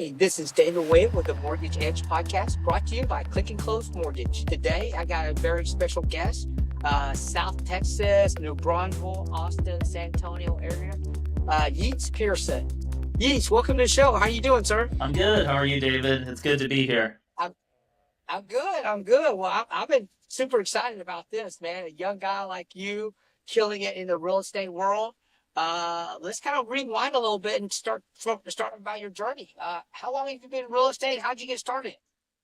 Hey, this is David Wade with the Mortgage Edge podcast, brought to you by Click and Close Mortgage. Today, I got a very special guest, South Texas, New Braunfels, Austin, San Antonio area, Yeats Pearson. Yeats, welcome to the show. How you doing, sir? I'm good. How are you, David? It's good to be here. I'm good. I'm good. Well, I've been super excited about this, man. A young guy like you, killing it in the real estate world. Let's kind of rewind a little bit and start about your journey. How long have you been in real estate? How'd you get started?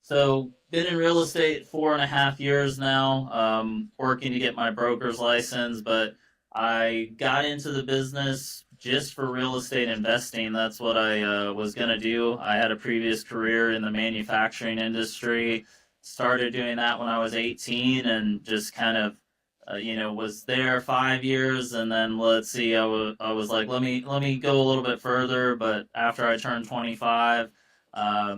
So, been in real estate 4.5 years now, working to get my broker's license, but I got into the business just for real estate investing. That's what I was going to do. I had a previous career in the manufacturing industry, started doing that when I was 18 and just kind of was there 5 years, and then let's see, I was like, let me go a little bit further. But after I turned 25,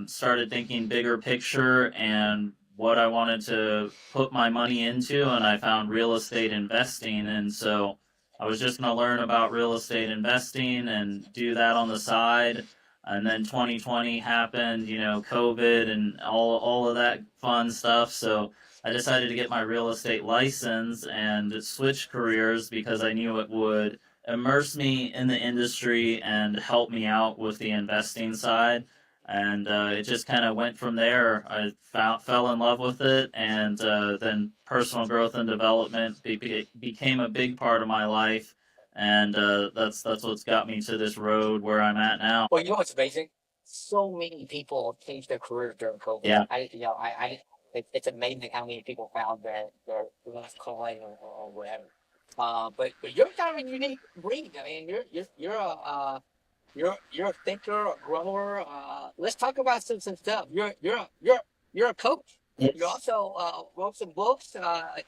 started thinking bigger picture and what I wanted to put my money into, and I found real estate investing. And so I was just going to learn about real estate investing and do that on the side. And then 2020 happened, COVID and all of that fun stuff. So I decided to get my real estate license and switch careers because I knew it would immerse me in the industry and help me out with the investing side. And it just kind of went from there. I fell in love with it, and then personal growth and development became a big part of my life. And that's what's got me to this road where I'm at now. Well, you know what's amazing? So many people changed their careers during COVID. Yeah. It's amazing how many people found their last calling or whatever. But you're kind of a unique breed. I mean, you're a thinker, a grower. Let's talk about some stuff. You're a coach. Yes. You also wrote some books,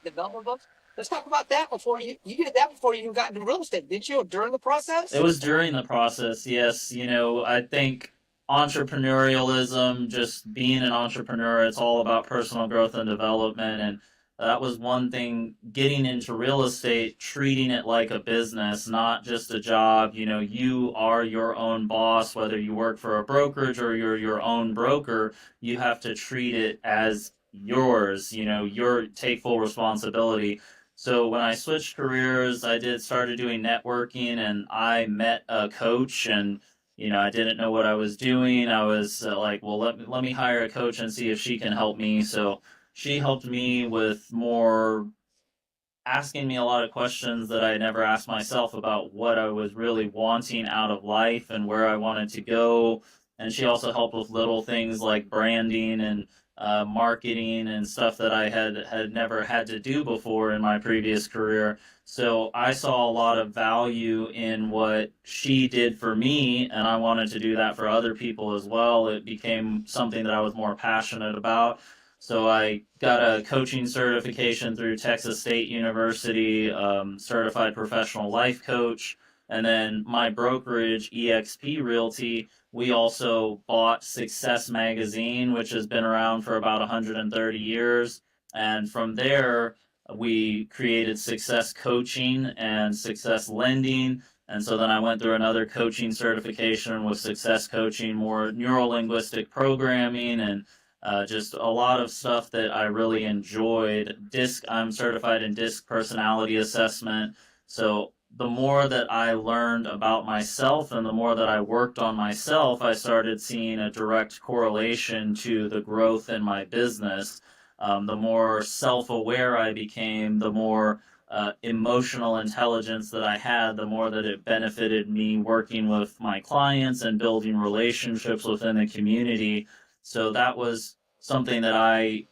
development books. Let's talk about that before you did that before you even got into real estate, didn't you? Or during the process? It was during the process, yes. I think entrepreneurialism, just being an entrepreneur, it's all about personal growth and development. And that was one thing, getting into real estate, treating it like a business, not just a job. You are your own boss, whether you work for a brokerage or you're your own broker, you have to treat it as yours. Take full responsibility. So when I switched careers, started doing networking, and I met a coach, and I didn't know what I was doing. I was like, well, let me hire a coach and see if she can help me. So she helped me with more, asking me a lot of questions that I never asked myself about what I was really wanting out of life and where I wanted to go. And she also helped with little things like branding and marketing and stuff that I had never had to do before in my previous career. So I saw a lot of value in what she did for me, and I wanted to do that for other people as well. It became something that I was more passionate about. So I got a coaching certification through Texas State University, certified professional life coach. And then my brokerage, EXP Realty, we also bought Success Magazine, which has been around for about 130 years. And from there, we created Success Coaching and Success Lending. And so then I went through another coaching certification with Success Coaching, more neuro-linguistic programming, and just a lot of stuff that I really enjoyed. I'm certified in DISC personality assessment. So the more that I learned about myself and the more that I worked on myself, I started seeing a direct correlation to the growth in my business. The more self-aware I became, the more emotional intelligence that I had, the more that it benefited me working with my clients and building relationships within the community. So that was something that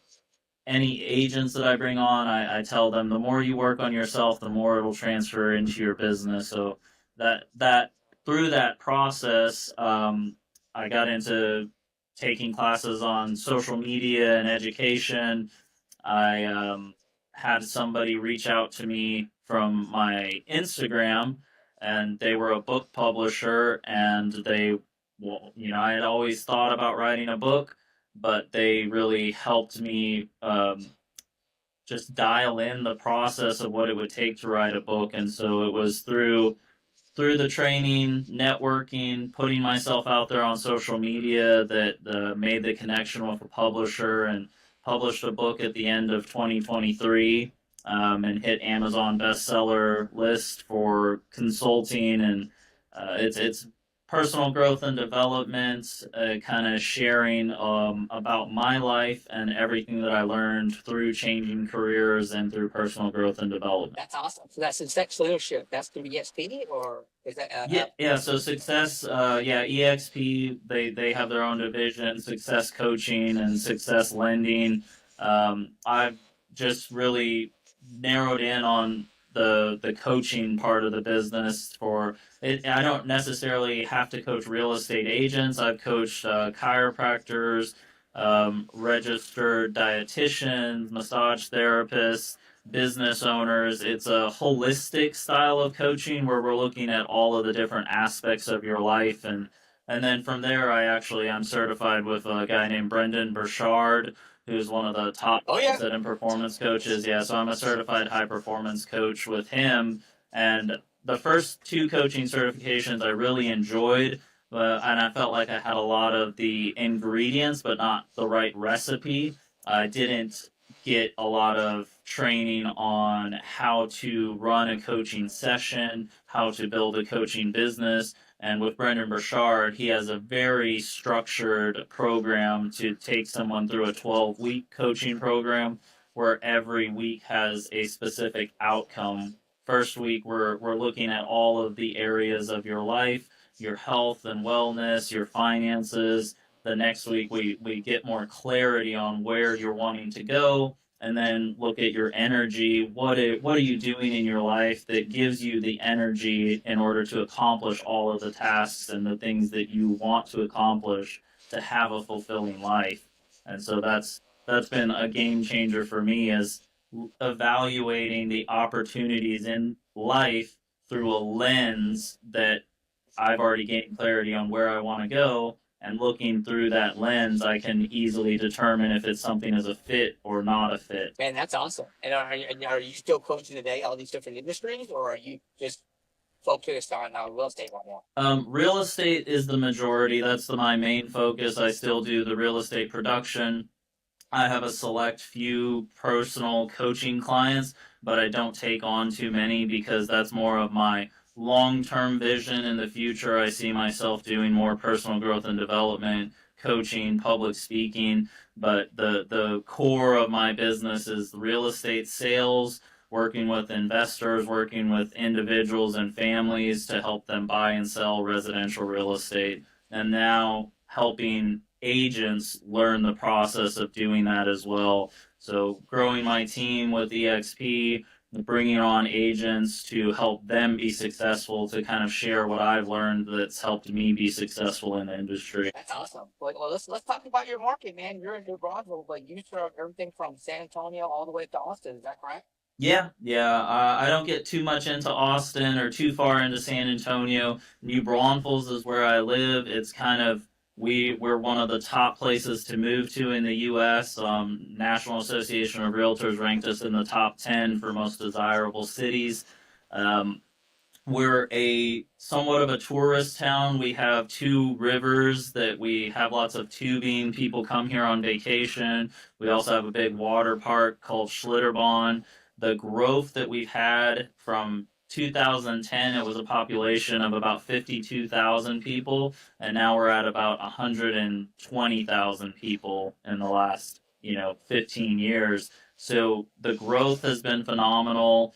any agents that I bring on, I tell them, the more you work on yourself, the more it'll transfer into your business. So that through that process, I got into taking classes on social media and education. I had somebody reach out to me from my Instagram, and they were a book publisher, and I had always thought about writing a book, but they really helped me just dial in the process of what it would take to write a book. And so it was through through the training, networking, putting myself out there on social media, that made the connection with a publisher and published a book at the end of 2023, and hit Amazon bestseller list for consulting. And it's personal growth and development, kind of sharing about my life and everything that I learned through changing careers and through personal growth and development. That's awesome. So that's Success Leadership. That's through ESP, or is that? Yeah. So Success, EXP, they have their own division, Success Coaching and Success Lending. I've just really narrowed in on the coaching part of the business for it. I don't necessarily have to coach real estate agents. I've coached chiropractors, registered dietitians, massage therapists, business owners. It's a holistic style of coaching where we're looking at all of the different aspects of your life. And then from there, I'm certified with a guy named Brendan Burchard, who's one of the top mindset and performance coaches. Yeah, so I'm a certified high performance coach with him. And the first two coaching certifications I really enjoyed, and I felt like I had a lot of the ingredients, but not the right recipe. I didn't get a lot of training on how to run a coaching session, how to build a coaching business. And with Brendan Burchard, he has a very structured program to take someone through a 12-week coaching program where every week has a specific outcome. First week, we're looking at all of the areas of your life, your health and wellness, your finances. The next week, we get more clarity on where you're wanting to go, and then look at your energy. What are you doing in your life that gives you the energy in order to accomplish all of the tasks and the things that you want to accomplish to have a fulfilling life? And so that's been a game changer for me, as evaluating the opportunities in life through a lens that I've already gained clarity on where I want to go, and looking through that lens, I can easily determine if it's something as a fit or not a fit. Man, that's awesome. And are you still coaching today, all these different industries, or are you just focused on real estate right now? Real estate is the majority. That's my main focus. I still do the real estate production. I have a select few personal coaching clients, but I don't take on too many because that's more of my long-term vision. In the future, I see myself doing more personal growth and development, coaching, public speaking, but the core of my business is real estate sales, working with investors, working with individuals and families to help them buy and sell residential real estate, and now helping agents learn the process of doing that as well. So growing my team with EXP, bringing on agents to help them be successful, to kind of share what I've learned that's helped me be successful in the industry. That's awesome. Well, let's talk about your market, man. You're in New Braunfels, but you serve everything from San Antonio all the way to Austin. Is that correct? Yeah. I don't get too much into Austin or too far into San Antonio. New Braunfels is where I live. It's kind of, we're one of the top places to move to in the U.S. National Association of Realtors ranked us in the top 10 for most desirable cities. We're a somewhat of a tourist town. We have two rivers that we have lots of tubing. People come here on vacation. We also have a big water park called Schlitterbahn. The growth that we've had from 2010, it was a population of about 52,000 people, and now we're at about 120,000 people in the last 15 years. So the growth has been phenomenal.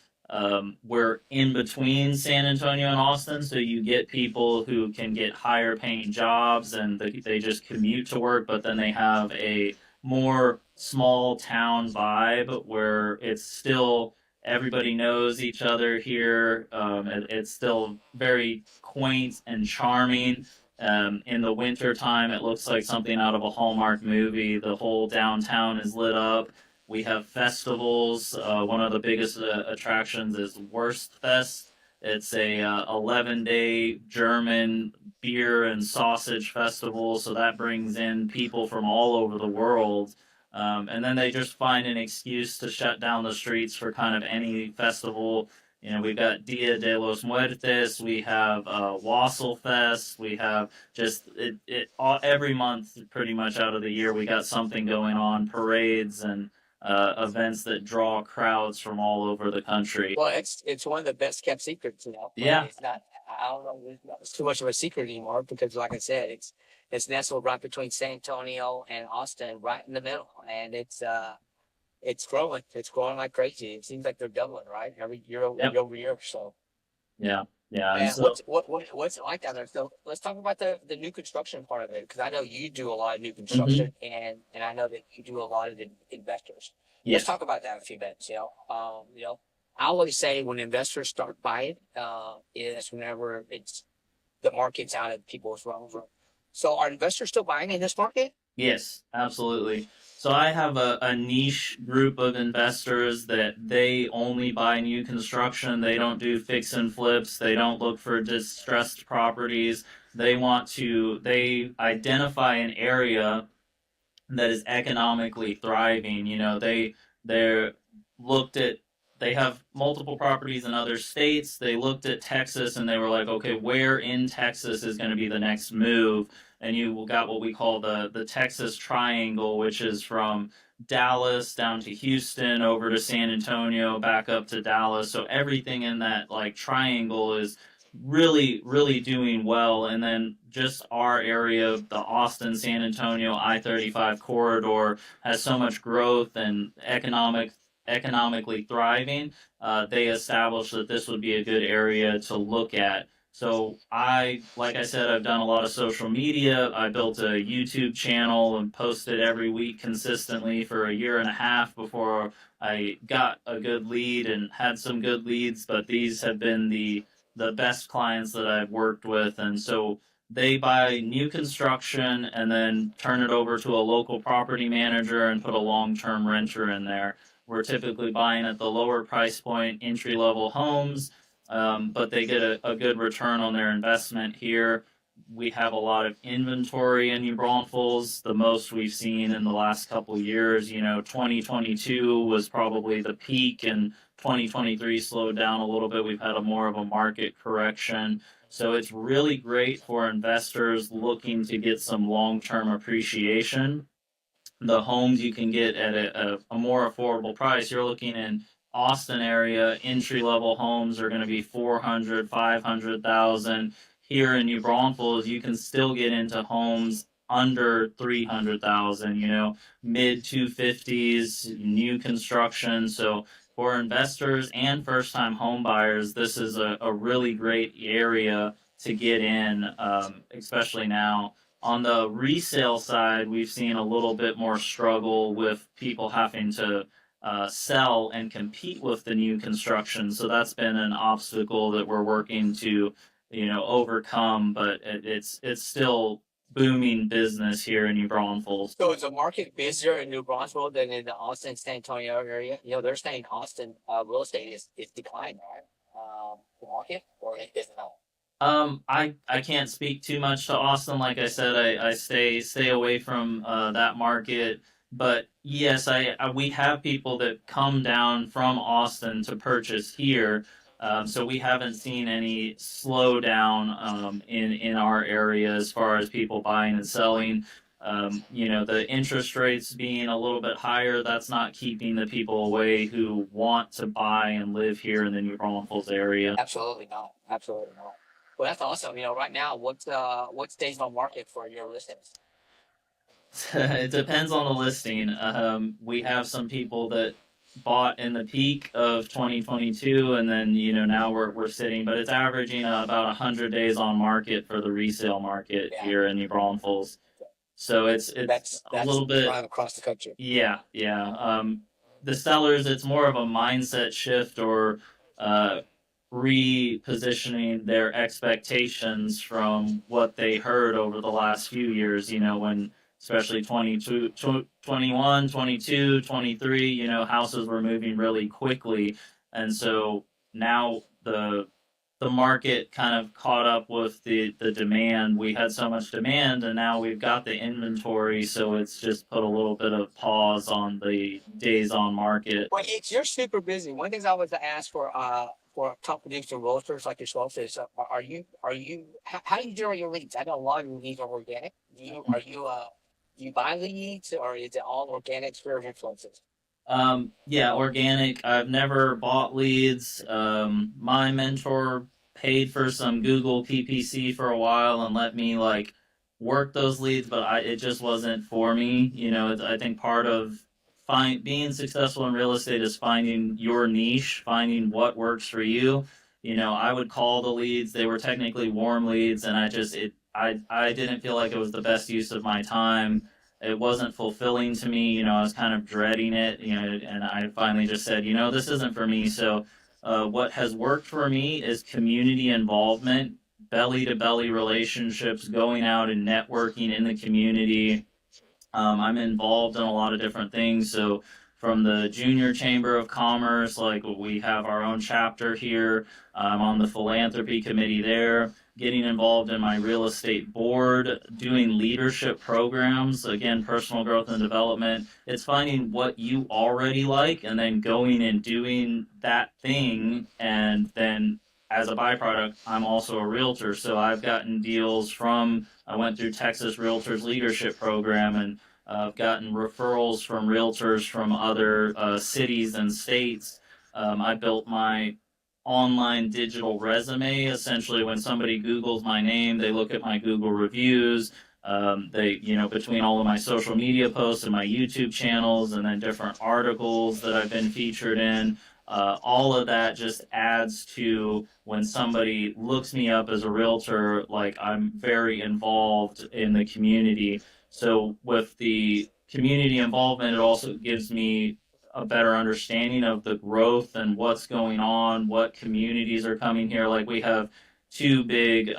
We're in between San Antonio and Austin, so you get people who can get higher paying jobs and they just commute to work, but then they have a more small town vibe where it's still everybody knows each other here. It's still very quaint and charming. In the winter time, it looks like something out of a Hallmark movie. The whole downtown is lit up. We have festivals. One of the biggest attractions is Wurstfest. It's a 11-day German beer and sausage festival, so that brings in people from all over the world. And then they just find an excuse to shut down the streets for kind of any festival We've got Dia de los Muertes, we have Wassail Fest, we have just every month, pretty much out of the year, we got something going on, parades and events that draw crowds from all over the country. Well, it's one of the best kept secrets, but Yeah. it's not. I don't know. It's too much of a secret anymore because, like I said, it's nestled right between San Antonio and Austin, right in the middle, and it's growing. It's growing like crazy. It seems like they're doubling, right? Every year Yep. over year. So, Yeah. Yeah. And man, so, what's it like down there? So let's talk about the new construction part of it because I know you do a lot of new mhm. construction, and I know that you do a lot of the investors. Let's Yes. talk about that in a few minutes. I always say when investors start buying, is whenever it's the market's out of people's realms. So are investors still buying in this market? Yes, absolutely. So I have a niche group of investors that they only buy new construction. They don't do fix and flips. They don't look for distressed properties. They identify an area that is economically thriving. They're looked at they have multiple properties in other states. They looked at Texas and they were like, okay, where in Texas is going to be the next move? And you got what we call the Texas Triangle, which is from Dallas down to Houston, over to San Antonio, back up to Dallas. So everything in that like triangle is really, really doing well. And then just our area, the Austin, San Antonio, I-35 corridor has so much growth and economically thriving. They established that this would be a good area to look at. So like I said, I've done a lot of social media. I built a YouTube channel and posted every week consistently for a year and a half before I got a good lead and had some good leads. But these have been the best clients that I've worked with. And so they buy new construction and then turn it over to a local property manager and put a long term renter in there. We're typically buying at the lower price point, entry level homes, but they get a good return on their investment here. We have a lot of inventory in New Braunfels, the most we've seen in the last couple of years. 2022 was probably the peak, and 2023 slowed down a little bit. We've had more of a market correction. So it's really great for investors looking to get some long term appreciation. The homes you can get at a more affordable price. You're looking in Austin area, entry level homes are going to be 400, 500,000. Here in New Braunfels, you can still get into homes under 300,000, mid 250s, new construction. So for investors and first time home buyers, this is a really great area to get in, especially now. On the resale side, we've seen a little bit more struggle with people having to sell and compete with the new construction. So that's been an obstacle that we're working to, overcome. But it's still booming business here in New Braunfels. So is the market busier in New Braunfels than in the Austin, San Antonio area? They're saying Austin real estate is declining, right? The market, or is it not? I can't speak too much to Austin. Like I said, I stay away from that market. But yes, we have people that come down from Austin to purchase here. So we haven't seen any slowdown in our area as far as people buying and selling. The interest rates being a little bit higher, that's not keeping the people away who want to buy and live here in the New Braunfels area. Absolutely not. Absolutely not. Well, that's awesome. Right now, what's days on market for your listings? It depends on the listing. We have some people that bought in the peak of 2022, and then now we're sitting, but it's averaging about 100 days on market for the resale market here in New Braunfels. So it's That's a little bit across the country. Yeah. The sellers, it's more of a mindset shift or repositioning their expectations from what they heard over the last few years, when especially 22, 21, 22, 23, houses were moving really quickly. And so now the market kind of caught up with the demand. We had so much demand, and now we've got the inventory, so it's just put a little bit of pause on the days on market. Well, you're super busy. One of the things I always ask for top producing realtors like yourself is, how do you generate your leads? I know a lot of your leads are organic. Do you buy leads, or is it all organic sphere of influences? Yeah, organic. I've never bought leads. My mentor paid for some Google PPC for a while and let me like work those leads, but it just wasn't for me. I think part of being successful in real estate is finding your niche, finding what works for you. I would call the leads; they were technically warm leads, and I didn't feel like it was the best use of my time. It wasn't fulfilling to me. I was kind of dreading it, and I finally just said, this isn't for me. So, what has worked for me is community involvement, belly to belly relationships, going out and networking in the community. I'm involved in a lot of different things. So, from the Junior Chamber of Commerce, like we have our own chapter here. I'm on the philanthropy committee there, getting involved in my real estate board, doing leadership programs, again, personal growth and development. It's finding what you already like and then going and doing that thing. And then as a byproduct, I'm also a realtor. So I've gotten deals I went through Texas Realtors Leadership Program, and I've gotten referrals from realtors from other cities and states. I built my online digital resume. Essentially, when somebody Googles my name, they look at my Google reviews. Between all of my social media posts and my YouTube channels, and then different articles that I've been featured in. All of that just adds to when somebody looks me up as a realtor, like I'm very involved in the community. So with the community involvement, it also gives me a better understanding of the growth and what's going on, what communities are coming here. Like we have two big,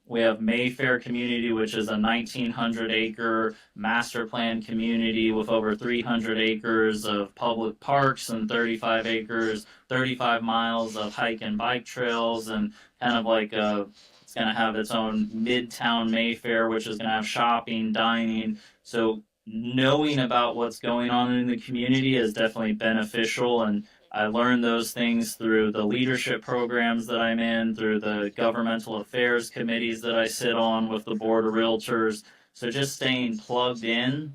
we have Mayfair community, which is a 1,900 acre master plan community with over 300 acres of public parks and 35 miles of hike and bike trails, and kind of like it's going to have its own Midtown Mayfair, which is going to have shopping, dining. So knowing about what's going on in the community is definitely beneficial, and I learned those things through the leadership programs that I'm in, through the governmental affairs committees that I sit on with the board of realtors. So just staying plugged in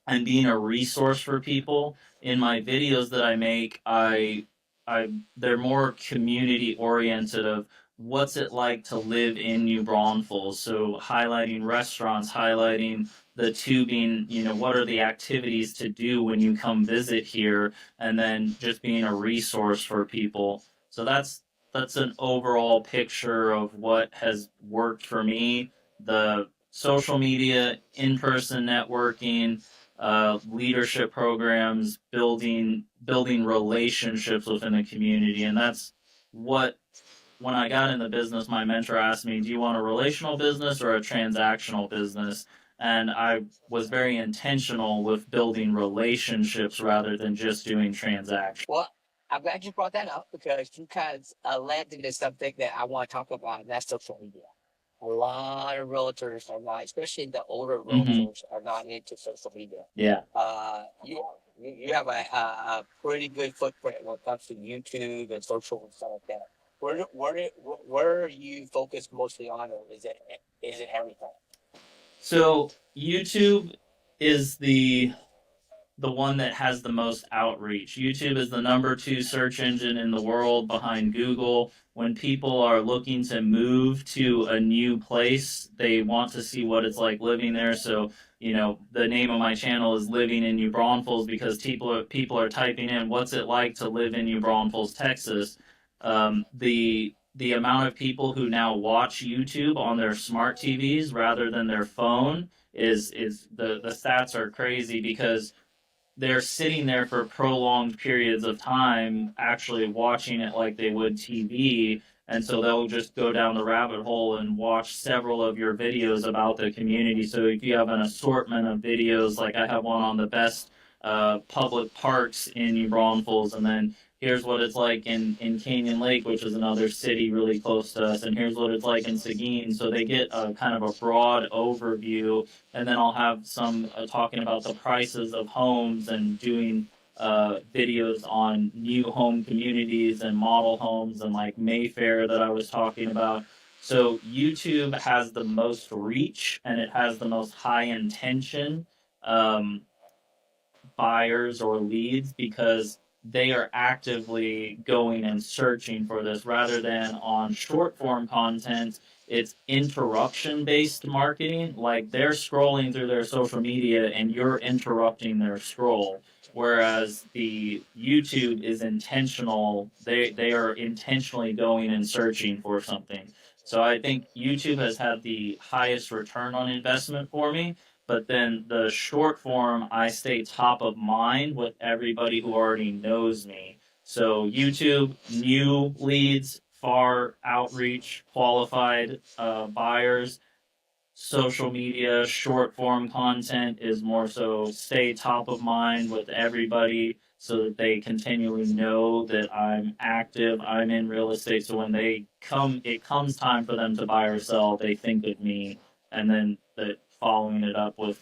and being a resource for people. In my videos that I make, they're more community oriented of what's it like to live in New Braunfels. So highlighting restaurants, highlighting the tubing, what are the activities to do when you come visit here, and then just being a resource for people. So that's an overall picture of what has worked for me. The social media, in-person networking, leadership programs, building relationships within the community, and that's what. When I got in the business, my mentor asked me, "Do you want a relational business or a transactional business?" And I was very intentional with building relationships rather than just doing transactions. Well, I'm glad you brought that up because you kind of led into something that I want to talk about, and that's social media. A lot of realtors are not, especially the older Mm-hmm. realtors, are not into social media. Yeah. You have a pretty good footprint when it comes to YouTube and social and stuff like that. Where are you focused mostly on, or is it everything? So YouTube is the one that has the most outreach. YouTube is the number 2 search engine in the world behind Google. When people are looking to move to a new place, they want to see what it's like living there. So, the name of my channel is Living in New Braunfels because people are typing in what's it like to live in New Braunfels, Texas. The amount of people who now watch YouTube on their smart TVs rather than their phone is the stats are crazy because they're sitting there for prolonged periods of time actually watching it like they would TV. And so they'll just go down the rabbit hole and watch several of your videos about the community. So if you have an assortment of videos, like I have one on the best public parks in New Braunfels, and then here's what it's like in Canyon Lake, which is another city really close to us, and here's what it's like in Seguin. So they get a kind of a broad overview, and then I'll have some talking about the prices of homes and doing videos on new home communities and model homes and like Mayfair that I was talking about. So YouTube has the most reach and it has the most high intention um, buyers or leads because they are actively going and searching for this rather than on short form content. It's interruption based marketing. Like they're scrolling through their social media and you're interrupting their scroll. Whereas the YouTube is intentional, they are intentionally going and searching for something. So I think YouTube has had the highest return on investment for me, but then the short form, I stay top of mind with everybody who already knows me. So YouTube, new leads, far outreach, qualified buyers. Social media, short form content is more so stay top of mind with everybody so that they continually know that I'm active, I'm in real estate. So when they come, it comes time for them to buy or sell, they think of me. And then following it up with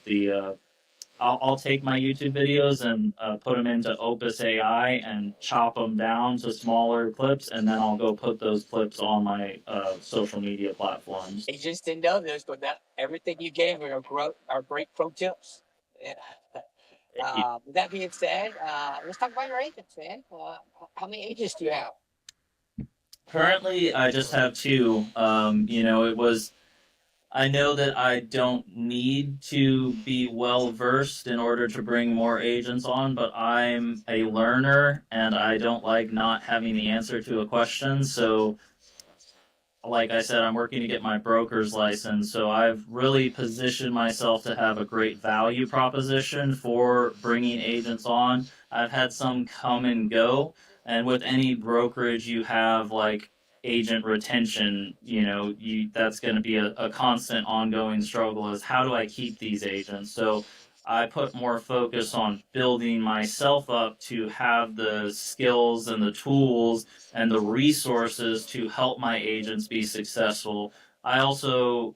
I'll take my YouTube videos and put them into Opus AI and chop them down to smaller clips, and then I'll go put those clips on my social media platforms. You just didn't know this, but everything you gave are great pro tips. Yeah. With that being said, let's talk about your agents, man. How many agents do you have? Currently, I just have two. It was. I know that I don't need to be well versed in order to bring more agents on, but I'm a learner and I don't like not having the answer to a question. So like I said, I'm working to get my broker's license, so I've really positioned myself to have a great value proposition for bringing agents on. I've had some come and go, and with any brokerage, you have like agent retention. That's going to be a constant ongoing struggle is how do I keep these agents? So I put more focus on building myself up to have the skills and the tools and the resources to help my agents be successful. I also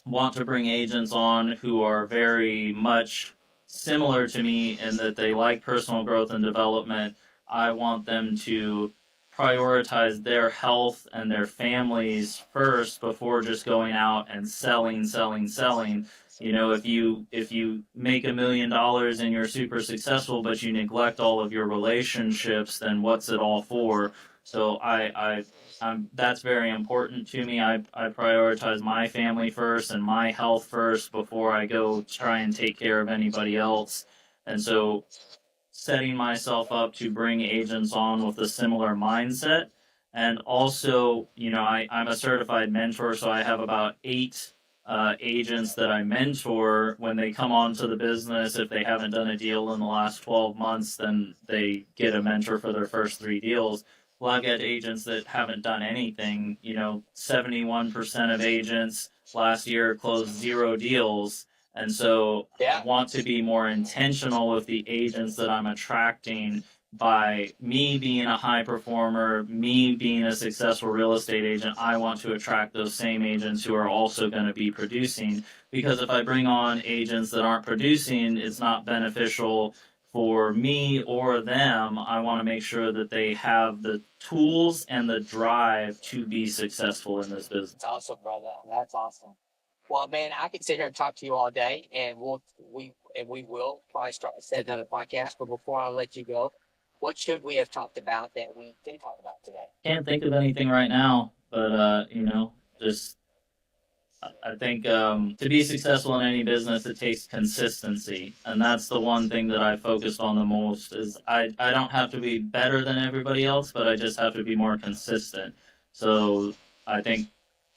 want to bring agents on who are very much similar to me in that they like personal growth and development. I want them to prioritize their health and their families first before just going out and selling, selling, selling. If you make $1 million and you're super successful, but you neglect all of your relationships, then what's it all for? So that's very important to me. I prioritize my family first and my health first before I go try and take care of anybody else. And so setting myself up to bring agents on with a similar mindset. And also, I'm a certified mentor, so I have about 8 agents that I mentor. When they come onto the business, if they haven't done a deal in the last 12 months, then they get a mentor for their first 3 deals. Well, I get agents that haven't done anything. 71% of agents last year closed 0 deals. And so I want to be more intentional with the agents that I'm attracting by me being a high performer, me being a successful real estate agent. I want to attract those same agents who are also going to be producing. Because if I bring on agents that aren't producing, it's not beneficial for me or them. I want to make sure that they have the tools and the drive to be successful in this business. That's awesome, brother. That's awesome. Well, man, I could sit here and talk to you all day, and we will probably start setting another podcast. But before I let you go, what should we have talked about that we didn't talk about today? Can't think of anything right now, but just I think to be successful in any business, it takes consistency, and that's the one thing that I focused on the most. Is I don't have to be better than everybody else, but I just have to be more consistent. So I think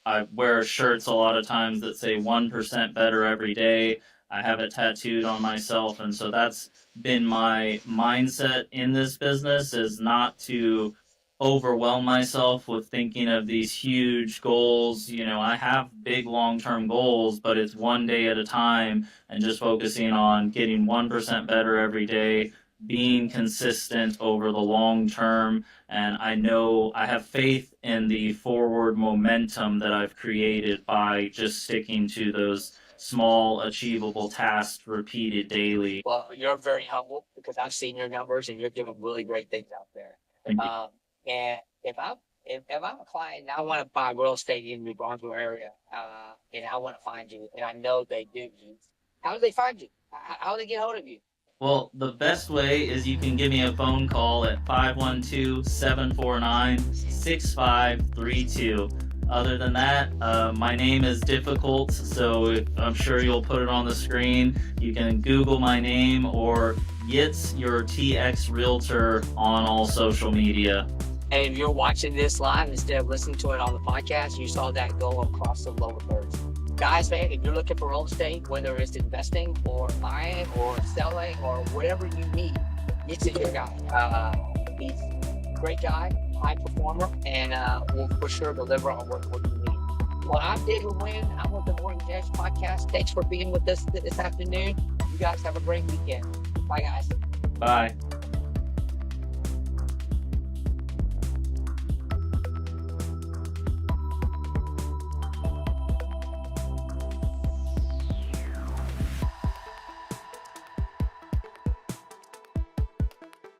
I wear shirts a lot of times that say 1% better every day. I have it tattooed on myself, and so that's been my mindset in this business is not to overwhelm myself with thinking of these huge goals. I have big long-term goals, but it's one day at a time and just focusing on getting 1% better every day, being consistent over the long term. And I know I have faith in the forward momentum that I've created by just sticking to those small, achievable tasks repeated daily. Well, you're very humble because I've seen your numbers and you're doing really great things out there. Thank you. And if I'm a client and I want to buy real estate in the Bronzeville area, and I want to find you, and I know they do, how do they find you? How do they get hold of you? Well, the best way is you can give me a phone call at 512-749-6532. Other than that, my name is difficult, so I'm sure you'll put it on the screen. You can Google my name or Yitz, your TX Realtor on all social media. And if you're watching this live instead of listening to it on the podcast, you saw that go across the lower thirds. Guys, man, if you're looking for real estate, whether it's investing or buying or selling or whatever you need, Yitz is your guy. He's a great guy, high performer, and will for sure deliver on what you need. Well, I'm David Wynn. I'm with the Mortgage Edge Podcast. Thanks for being with us this afternoon. You guys have a great weekend. Bye, guys. Bye.